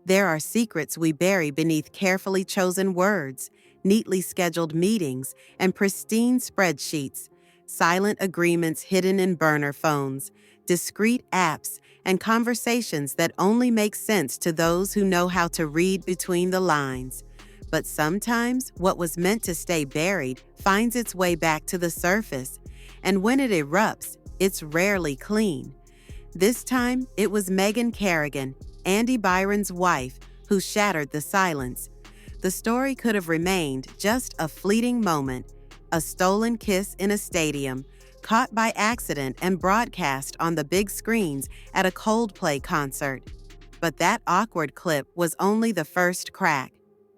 There are secrets we bury beneath carefully chosen words, neatly scheduled meetings, and pristine spreadsheets, silent agreements hidden in burner phones, discreet apps, and conversations that only make sense to those who know how to read between the lines. But sometimes, what was meant to stay buried finds its way back to the surface, and when it erupts, it's rarely clean. This time, it was Kerrigan, Andy Byron's wife, who shattered the silence. The story could have remained just a fleeting moment, a stolen kiss in a stadium, caught by accident and broadcast on the big screens at a Coldplay concert. But that awkward clip was only the first crack,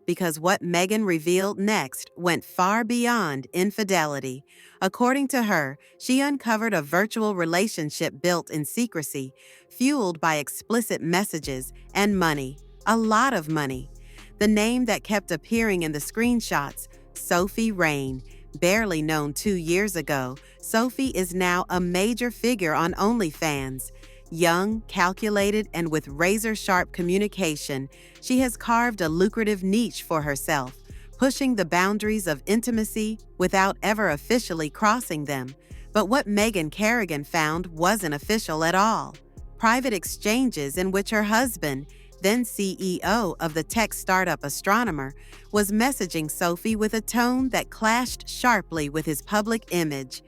because what Meghan revealed next went far beyond infidelity. According to her, she uncovered a virtual relationship built in secrecy, fueled by explicit messages and money, a lot of money. The name that kept appearing in the screenshots, Sophie Rain. Barely known 2 years ago, Sophie is now a major figure on OnlyFans. Young, calculated, and with razor-sharp communication, she has carved a lucrative niche for herself, pushing the boundaries of intimacy without ever officially crossing them. But what Kerrigan found wasn't official at all. Private exchanges in which her husband, then CEO of the tech startup Astronomer, was messaging Sophie with a tone that clashed sharply with his public image.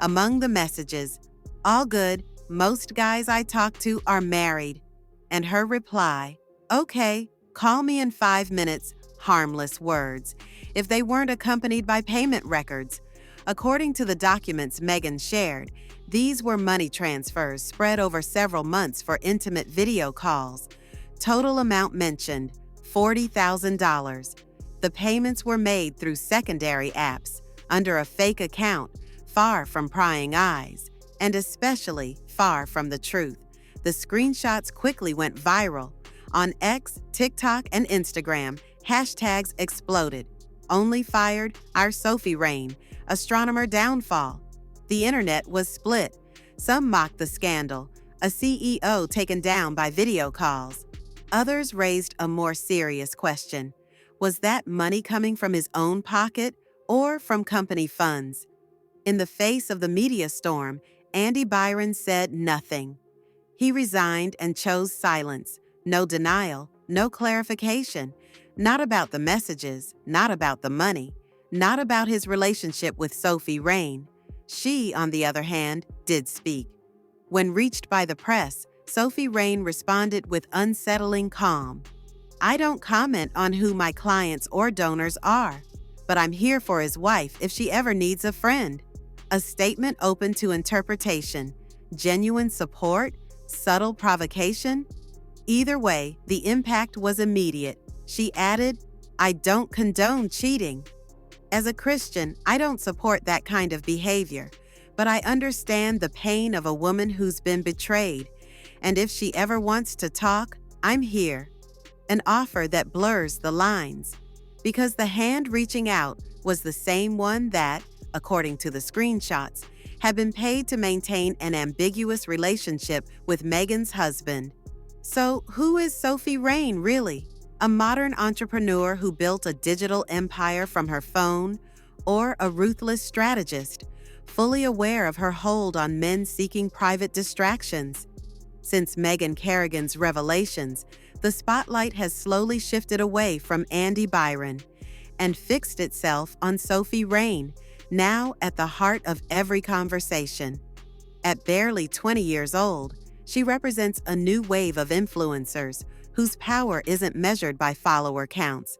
Among the messages, "All good. Most guys I talk to are married." And her reply, "Okay, call me in 5 minutes," harmless words, if they weren't accompanied by payment records. According to the documents Meghan shared, these were money transfers spread over several months for intimate video calls. Total amount mentioned, $40,000. The payments were made through secondary apps, under a fake account, far from prying eyes, and especially far from the truth. The screenshots quickly went viral. On X, TikTok, and Instagram, hashtags exploded. Only fired, our Sophie Rain, Astronomer downfall. The internet was split. Some mocked the scandal, a CEO taken down by video calls. Others raised a more serious question. Was that money coming from his own pocket or from company funds? In the face of the media storm, Andy Byron said nothing. He resigned and chose silence. No denial, no clarification. Not about the messages, not about the money, not about his relationship with Sophie Rain. She, on the other hand, did speak. When reached by the press, Sophie Rain responded with unsettling calm. "I don't comment on who my clients or donors are, but I'm here for his wife if she ever needs a friend." A statement open to interpretation. Genuine support? Subtle provocation? Either way, the impact was immediate. She added, "I don't condone cheating. As a Christian, I don't support that kind of behavior, but I understand the pain of a woman who's been betrayed. And if she ever wants to talk, I'm here." An offer that blurs the lines. Because the hand reaching out was the same one that, according to the screenshots, had been paid to maintain an ambiguous relationship with Meghan's husband. So, who is Sophie Rain really? A modern entrepreneur who built a digital empire from her phone, or a ruthless strategist, fully aware of her hold on men seeking private distractions? Since Kerrigan's revelations, the spotlight has slowly shifted away from Andy Byron and fixed itself on Sophie Rain, now at the heart of every conversation. At barely 20 years old, she represents a new wave of influencers whose power isn't measured by follower counts,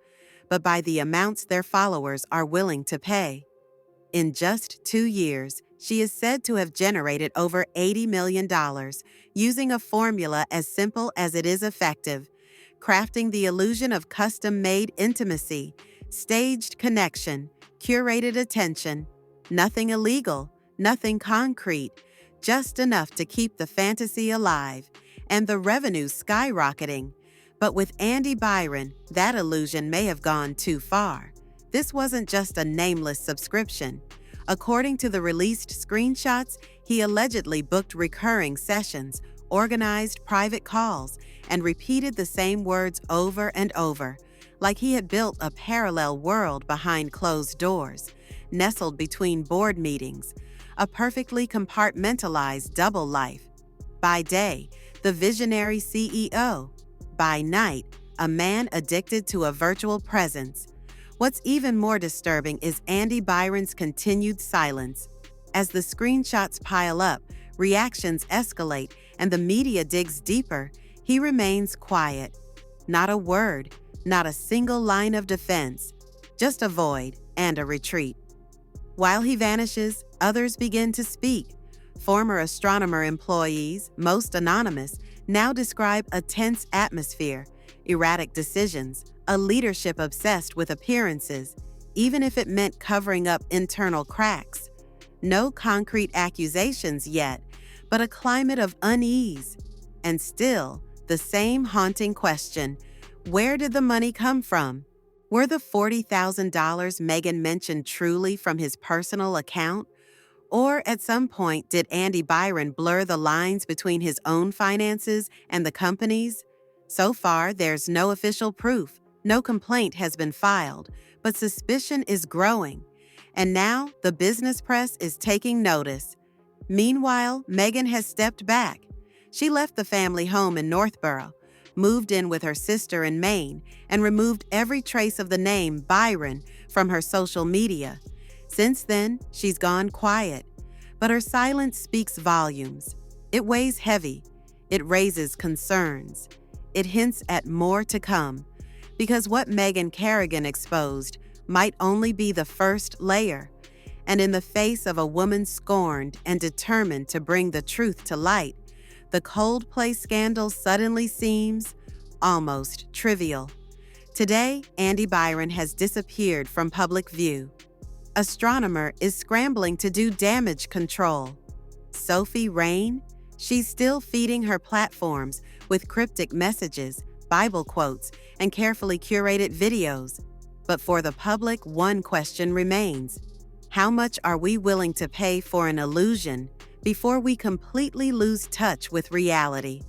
but by the amounts their followers are willing to pay. In just 2 years, she is said to have generated over $80 million, using a formula as simple as it is effective, crafting the illusion of custom-made intimacy, staged connection, curated attention, nothing illegal, nothing concrete, just enough to keep the fantasy alive, and the revenue skyrocketing. But with Andy Byron, that illusion may have gone too far. This wasn't just a nameless subscription. According to the released screenshots, he allegedly booked recurring sessions, organized private calls and repeated the same words over and over, like he had built a parallel world behind closed doors, nestled between board meetings, a perfectly compartmentalized double life. By day, the visionary CEO. By night, a man addicted to a virtual presence. What's even more disturbing is Andy Byron's continued silence. As the screenshots pile up, reactions escalate, and the media digs deeper, he remains quiet. Not a word, not a single line of defense, just a void and a retreat. While he vanishes, others begin to speak. Former Astronomer employees, most anonymous, now describe a tense atmosphere, erratic decisions, a leadership obsessed with appearances, even if it meant covering up internal cracks. No concrete accusations yet, but a climate of unease. And still, the same haunting question: where did the money come from? Were the $40,000 Meghan mentioned truly from his personal account? Or at some point, did Andy Byron blur the lines between his own finances and the company's? So far, there's no official proof. No complaint has been filed, but suspicion is growing. And now, the business press is taking notice. Meanwhile, Meghan has stepped back. She left the family home in Northborough, moved in with her sister in Maine, and removed every trace of the name Byron from her social media. Since then, she's gone quiet, but her silence speaks volumes. It weighs heavy. It raises concerns. It hints at more to come, because what Meghan Kerrigan exposed might only be the first layer. And in the face of a woman scorned and determined to bring the truth to light, the Coldplay scandal suddenly seems almost trivial. Today, Andy Byron has disappeared from public view. Astronomer is scrambling to do damage control. Sophie Rain? She's still feeding her platforms with cryptic messages, Bible quotes, and carefully curated videos. But for the public, one question remains: how much are we willing to pay for an illusion before we completely lose touch with reality?